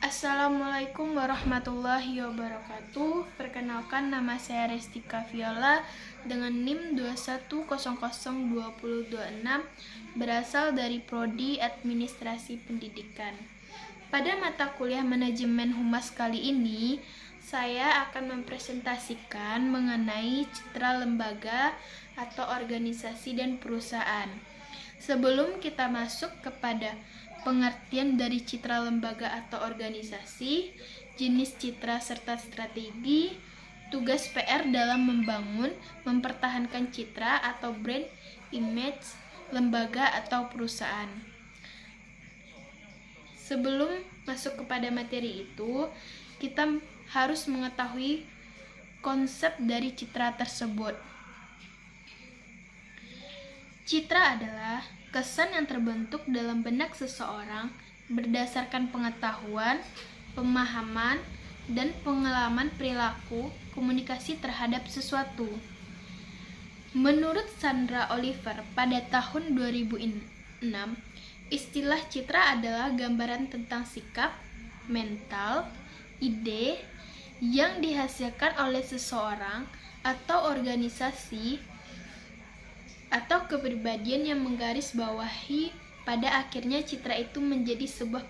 Assalamualaikum warahmatullahi wabarakatuh. Perkenalkan, nama saya Restika Viola dengan NIM 2100226, berasal dari Prodi Administrasi Pendidikan. Pada mata kuliah Manajemen Humas kali ini, saya akan mempresentasikan mengenai citra lembaga atau organisasi dan perusahaan. Sebelum kita masuk kepada pengertian dari citra lembaga atau organisasi, jenis citra serta strategi, tugas PR dalam membangun, mempertahankan citra atau brand image lembaga atau perusahaan. Sebelum masuk kepada materi itu, kita harus mengetahui konsep dari citra tersebut. Citra adalah kesan yang terbentuk dalam benak seseorang berdasarkan pengetahuan, pemahaman, dan pengalaman perilaku komunikasi terhadap sesuatu. Menurut Sandra Oliver pada tahun 2006, istilah citra adalah gambaran tentang sikap, mental, ide yang dihasilkan oleh seseorang atau organisasi atau kepribadian yang menggarisbawahi pada akhirnya citra itu menjadi sebuah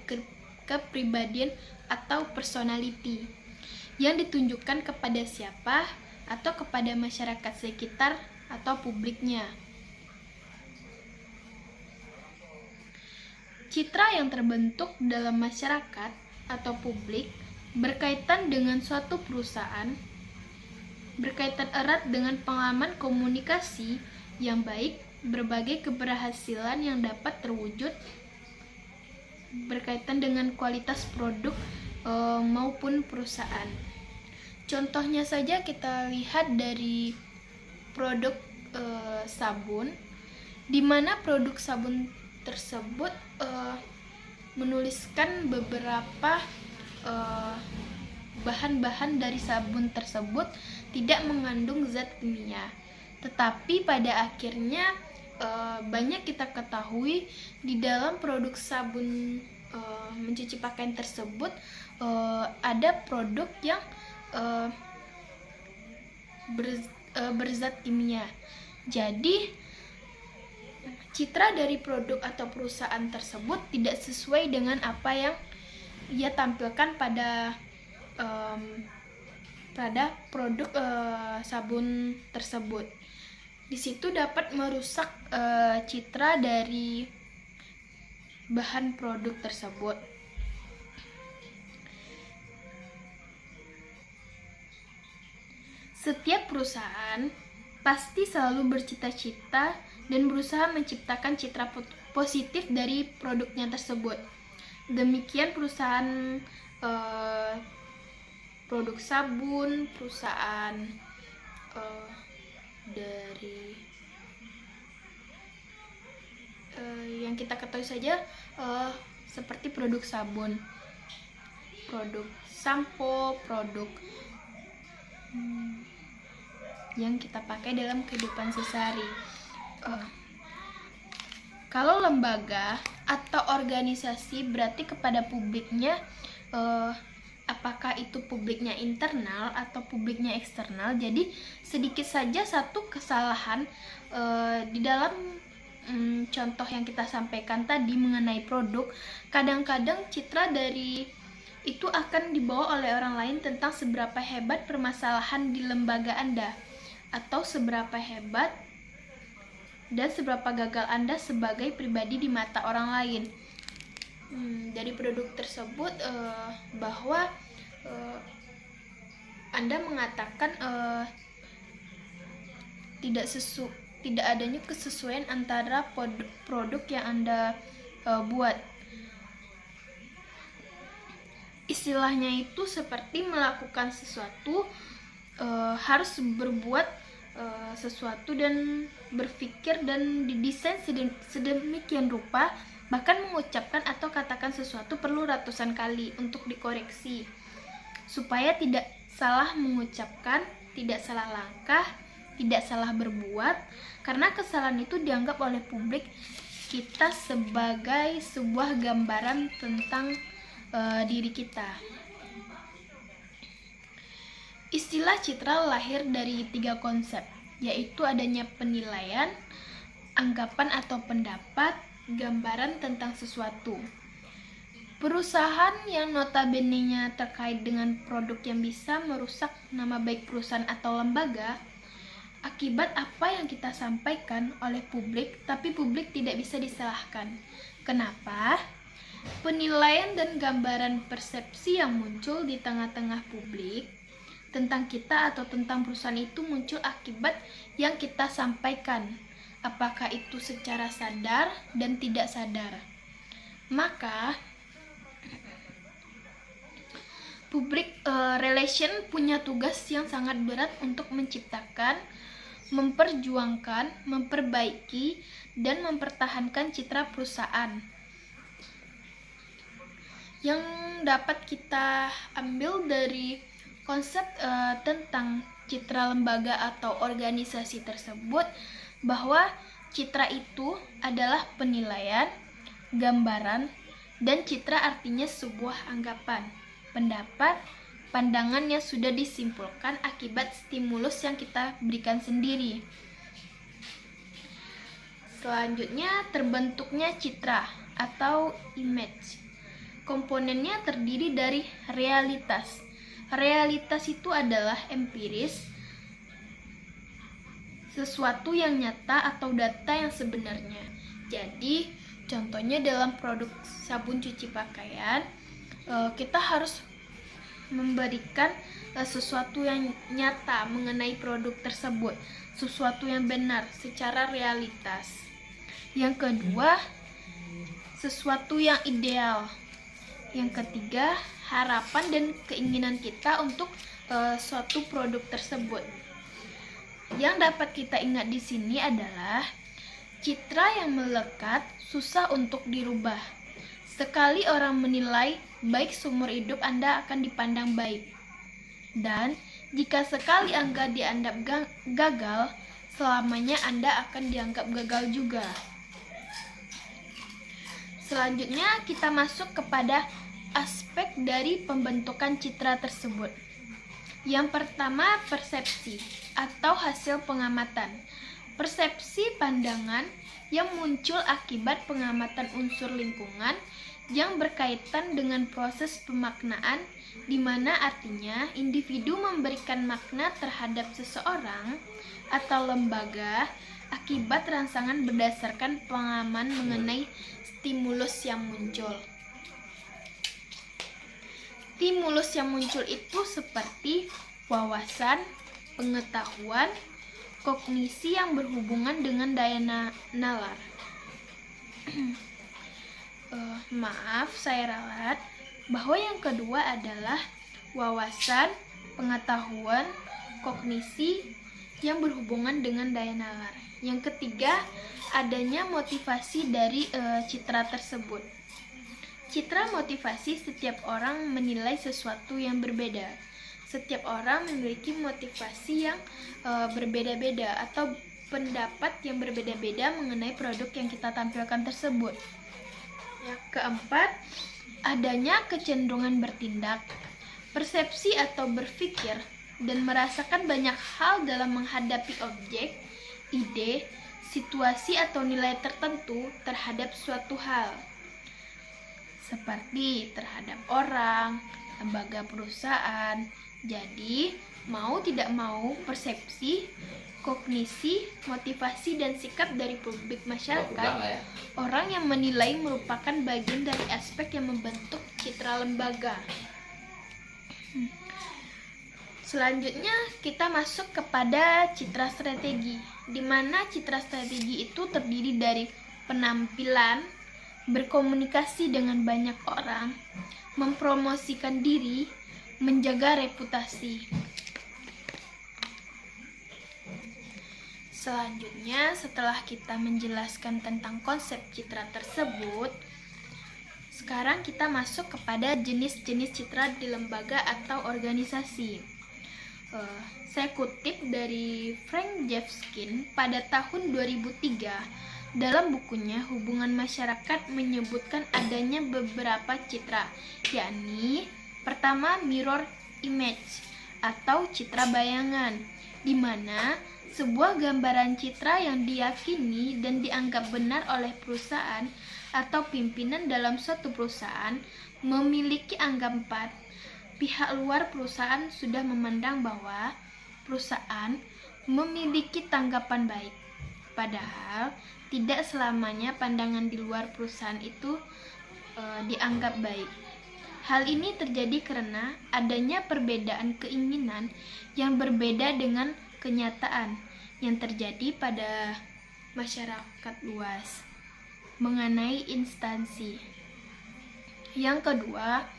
kepribadian atau personality yang ditunjukkan kepada siapa atau kepada masyarakat sekitar atau publiknya. Citra yang terbentuk dalam masyarakat atau publik berkaitan dengan suatu perusahaan, berkaitan erat dengan pengalaman komunikasi yang baik, berbagai keberhasilan yang dapat terwujud, berkaitan dengan kualitas produk maupun perusahaan. Contohnya saja kita lihat dari produk sabun, di mana produk sabun tersebut menuliskan beberapa bahan-bahan dari sabun tersebut tidak mengandung zat kimia. Tetapi pada akhirnya banyak kita ketahui di dalam produk sabun mencuci pakaian tersebut ada produk yang berzat kimia. Jadi citra dari produk atau perusahaan tersebut tidak sesuai dengan apa yang ia tampilkan pada produk sabun tersebut. Di situ dapat merusak citra dari bahan produk tersebut. Setiap perusahaan pasti selalu bercita-cita dan berusaha menciptakan citra positif dari produknya tersebut. Demikian perusahaan produk sabun, perusahaan dari yang kita ketahui saja seperti produk sabun, produk sampo, produk yang kita pakai dalam kehidupan sehari-hari. Kalau lembaga atau organisasi berarti kepada publiknya, apakah itu publiknya internal atau publiknya eksternal. Jadi sedikit saja satu kesalahan di dalam contoh yang kita sampaikan tadi mengenai produk, kadang-kadang citra dari itu akan dibawa oleh orang lain tentang seberapa hebat permasalahan di lembaga Anda, atau seberapa hebat dan seberapa gagal Anda sebagai pribadi di mata orang lain. Dari produk tersebut bahwa Anda mengatakan tidak adanya kesesuaian antara produk yang Anda buat. Istilahnya itu seperti melakukan sesuatu, harus berbuat sesuatu dan berpikir dan didesain sedemikian rupa, bahkan mengucapkan atau katakan sesuatu perlu ratusan kali untuk dikoreksi supaya tidak salah mengucapkan, tidak salah langkah, tidak salah berbuat, karena kesalahan itu dianggap oleh publik kita sebagai sebuah gambaran tentang diri kita. Istilah citra lahir dari 3 konsep, yaitu adanya penilaian, anggapan atau pendapat, gambaran tentang sesuatu. Perusahaan yang notabene-nya terkait dengan produk yang bisa merusak nama baik perusahaan atau lembaga akibat apa yang kita sampaikan oleh publik, tapi publik tidak bisa disalahkan. Kenapa? Penilaian dan gambaran persepsi yang muncul di tengah-tengah publik tentang kita atau tentang perusahaan itu muncul akibat yang kita sampaikan, apakah itu secara sadar dan tidak sadar. Maka public relation punya tugas yang sangat berat untuk menciptakan, memperjuangkan, memperbaiki, dan mempertahankan citra perusahaan. Yang dapat kita ambil dari konsep tentang citra lembaga atau organisasi tersebut, bahwa citra itu adalah penilaian, gambaran, dan citra artinya sebuah anggapan, pendapat, pandangan yang sudah disimpulkan akibat stimulus yang kita berikan sendiri. Selanjutnya, terbentuknya citra atau image. Komponennya terdiri dari realitas. Realitas itu adalah empiris, sesuatu yang nyata atau data yang sebenarnya. Jadi, contohnya dalam produk sabun cuci pakaian, kita harus memberikan sesuatu yang nyata mengenai produk tersebut, sesuatu yang benar secara realitas. Yang kedua, sesuatu yang ideal. Yang ketiga, harapan dan keinginan kita untuk suatu produk tersebut. Yang dapat kita ingat di sini adalah citra yang melekat susah untuk dirubah. Sekali orang menilai baik seumur hidup Anda akan dipandang baik. Dan jika sekali Anda dianggap gagal, selamanya Anda akan dianggap gagal juga. Selanjutnya kita masuk kepada aspek dari pembentukan citra tersebut. Yang pertama, persepsi atau hasil pengamatan. Persepsi pandangan yang muncul akibat pengamatan unsur lingkungan yang berkaitan dengan proses pemaknaan, di mana artinya individu memberikan makna terhadap seseorang atau lembaga akibat rangsangan berdasarkan pengalaman mengenai stimulus yang muncul. Stimulus yang muncul itu seperti wawasan, pengetahuan, kognisi yang berhubungan dengan daya nalar. Maaf, saya ralat bahwa yang kedua adalah wawasan, pengetahuan, kognisi yang berhubungan dengan daya nalar. Yang ketiga, adanya motivasi dari citra tersebut. Citra motivasi, setiap orang menilai sesuatu yang berbeda. Setiap orang memiliki motivasi yang berbeda-beda atau pendapat yang berbeda-beda mengenai produk yang kita tampilkan tersebut. Yang keempat, adanya kecenderungan bertindak, persepsi atau berpikir, dan merasakan banyak hal dalam menghadapi objek, ide, situasi atau nilai tertentu terhadap suatu hal, seperti terhadap orang, lembaga, perusahaan. Jadi, mau tidak mau, persepsi, kognisi, motivasi, dan sikap dari publik masyarakat, orang yang menilai merupakan bagian dari aspek yang membentuk citra lembaga. Selanjutnya kita masuk kepada citra strategi, di mana citra strategi itu terdiri dari penampilan, berkomunikasi dengan banyak orang, mempromosikan diri, menjaga reputasi. Selanjutnya, setelah kita menjelaskan tentang konsep citra tersebut, sekarang kita masuk kepada jenis-jenis citra di lembaga atau organisasi. Saya kutip dari Frank Jeffskin pada tahun 2003 Dalam bukunya, Hubungan Masyarakat menyebutkan adanya beberapa citra, yakni pertama mirror image atau citra bayangan, di mana sebuah gambaran citra yang diyakini dan dianggap benar oleh perusahaan atau pimpinan dalam suatu perusahaan memiliki anggapan pihak luar perusahaan sudah memandang bahwa perusahaan memiliki tanggapan baik. Padahal tidak selamanya pandangan di luar perusahaan itu dianggap baik. Hal ini terjadi karena adanya perbedaan keinginan yang berbeda dengan kenyataan yang terjadi pada masyarakat luas mengenai instansi. Yang kedua,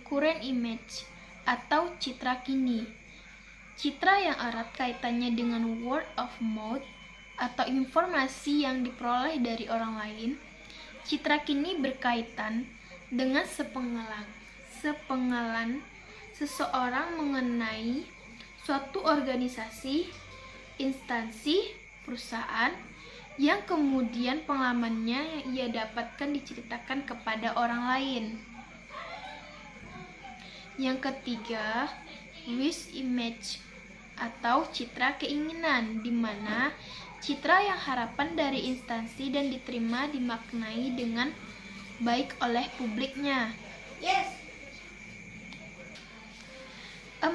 current image atau citra kini. Citra yang erat kaitannya dengan word of mouth atau informasi yang diperoleh dari orang lain. Citra kini berkaitan dengan sepengenalan seseorang mengenai suatu organisasi, instansi, perusahaan, yang kemudian pengalamannya yang ia dapatkan diceritakan kepada orang lain. Yang ketiga, wish image atau citra keinginan, di mana citra yang harapan dari instansi dan diterima dimaknai dengan baik oleh publiknya. 4.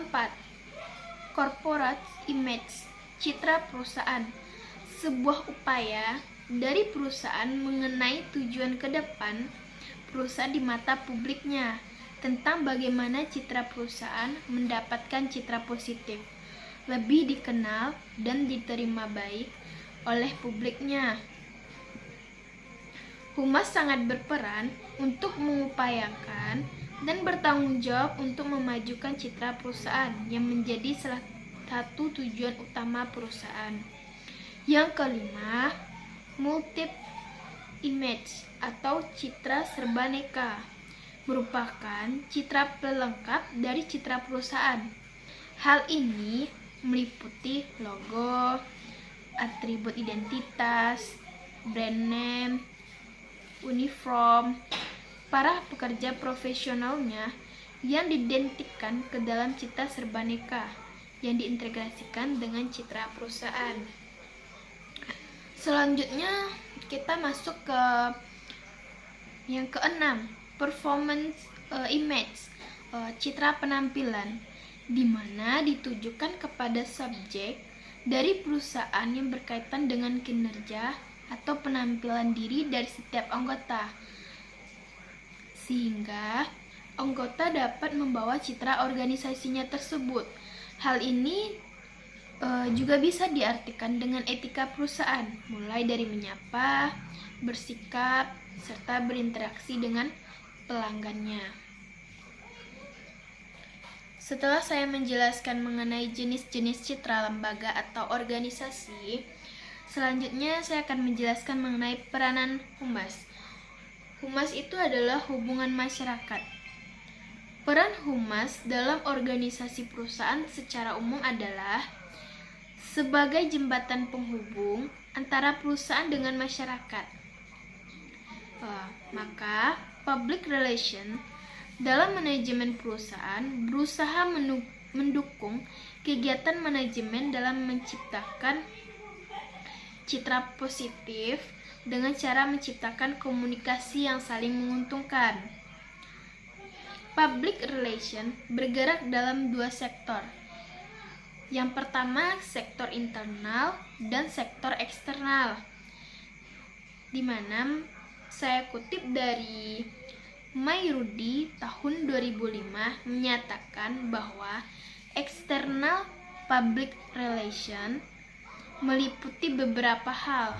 Corporate image, citra perusahaan. Sebuah upaya dari perusahaan mengenai tujuan ke depan perusahaan di mata publiknya, tentang bagaimana citra perusahaan mendapatkan citra positif, lebih dikenal dan diterima baik oleh publiknya. Humas sangat berperan untuk mengupayakan dan bertanggung jawab untuk memajukan citra perusahaan yang menjadi salah satu tujuan utama perusahaan. Yang kelima, multiple image atau citra serbaneka, merupakan citra pelengkap dari citra perusahaan. Hal ini meliputi logo, atribut identitas, brand name, uniform, para pekerja profesionalnya yang diidentikan ke dalam citra serbaneka yang diintegrasikan dengan citra perusahaan. Selanjutnya kita masuk ke yang keenam, performance image, citra penampilan, di mana ditujukan kepada subjek dari perusahaan yang berkaitan dengan kinerja atau penampilan diri dari setiap anggota, sehingga anggota dapat membawa citra organisasinya tersebut. Hal ini juga bisa diartikan dengan etika perusahaan, mulai dari menyapa, bersikap, serta berinteraksi dengan pelanggannya. Setelah saya menjelaskan mengenai jenis-jenis citra lembaga atau organisasi, selanjutnya saya akan menjelaskan mengenai peranan humas. Humas itu adalah hubungan masyarakat. Peran humas dalam organisasi perusahaan secara umum adalah sebagai jembatan penghubung antara perusahaan dengan masyarakat. Maka public relation dalam manajemen perusahaan berusaha mendukung kegiatan manajemen dalam menciptakan citra positif dengan cara menciptakan komunikasi yang saling menguntungkan. Public relation bergerak dalam dua sektor. Yang pertama, sektor internal dan sektor eksternal, di mana saya kutip dari Mayrudi tahun 2005 menyatakan bahwa external public relation meliputi beberapa hal.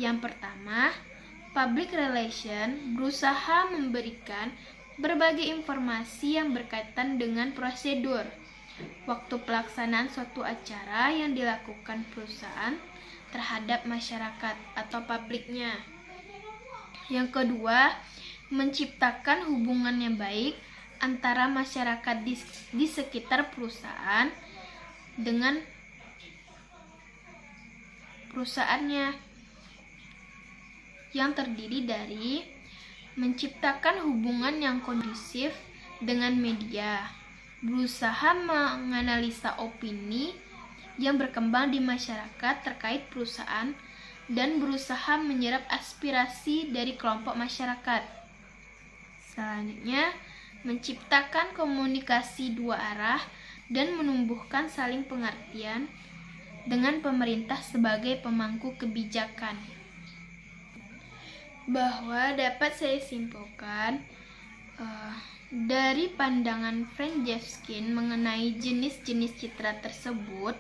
Yang pertama, public relation berusaha memberikan berbagai informasi yang berkaitan dengan prosedur, waktu pelaksanaan suatu acara yang dilakukan perusahaan terhadap masyarakat atau publiknya. Yang kedua, menciptakan hubungan yang baik antara masyarakat di sekitar perusahaan dengan perusahaannya. yang terdiri dari menciptakan hubungan yang kondusif dengan media, berusaha menganalisa opini yang berkembang di masyarakat terkait perusahaan, dan berusaha menyerap aspirasi dari kelompok masyarakat. Selanjutnya, menciptakan komunikasi dua arah dan menumbuhkan saling pengertian dengan pemerintah sebagai pemangku kebijakan. Bahwa dapat saya simpulkan dari pandangan Frank Jeffkin mengenai jenis-jenis citra tersebut,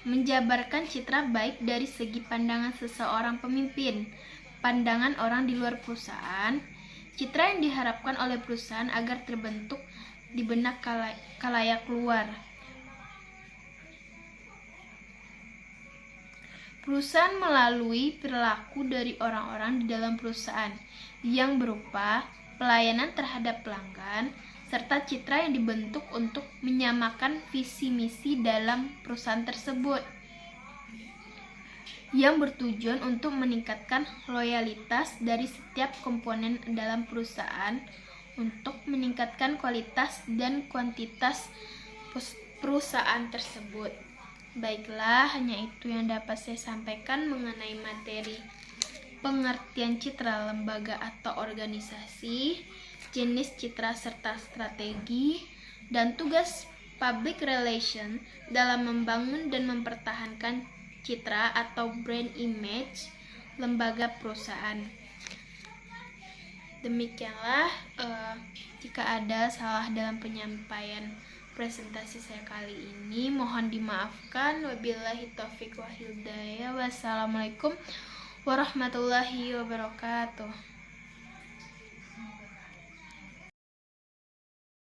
menjabarkan citra baik dari segi pandangan seseorang pemimpin, pandangan orang di luar perusahaan, citra yang diharapkan oleh perusahaan agar terbentuk di benak khalayak luar. Perusahaan melalui perilaku dari orang-orang di dalam perusahaan yang berupa pelayanan terhadap pelanggan, serta citra yang dibentuk untuk menyamakan visi misi dalam perusahaan tersebut, yang bertujuan untuk meningkatkan loyalitas dari setiap komponen dalam perusahaan untuk meningkatkan kualitas dan kuantitas perusahaan tersebut. Baiklah, hanya itu yang dapat saya sampaikan mengenai materi pengertian citra lembaga atau organisasi, jenis citra serta strategi, dan tugas public relation dalam membangun dan mempertahankan citra atau brand image lembaga perusahaan. Demikianlah, jika ada salah dalam penyampaian presentasi saya kali ini, mohon dimaafkan. Wabillahi taufiq wal hidayah. Wassalamualaikum warahmatullahi wabarakatuh.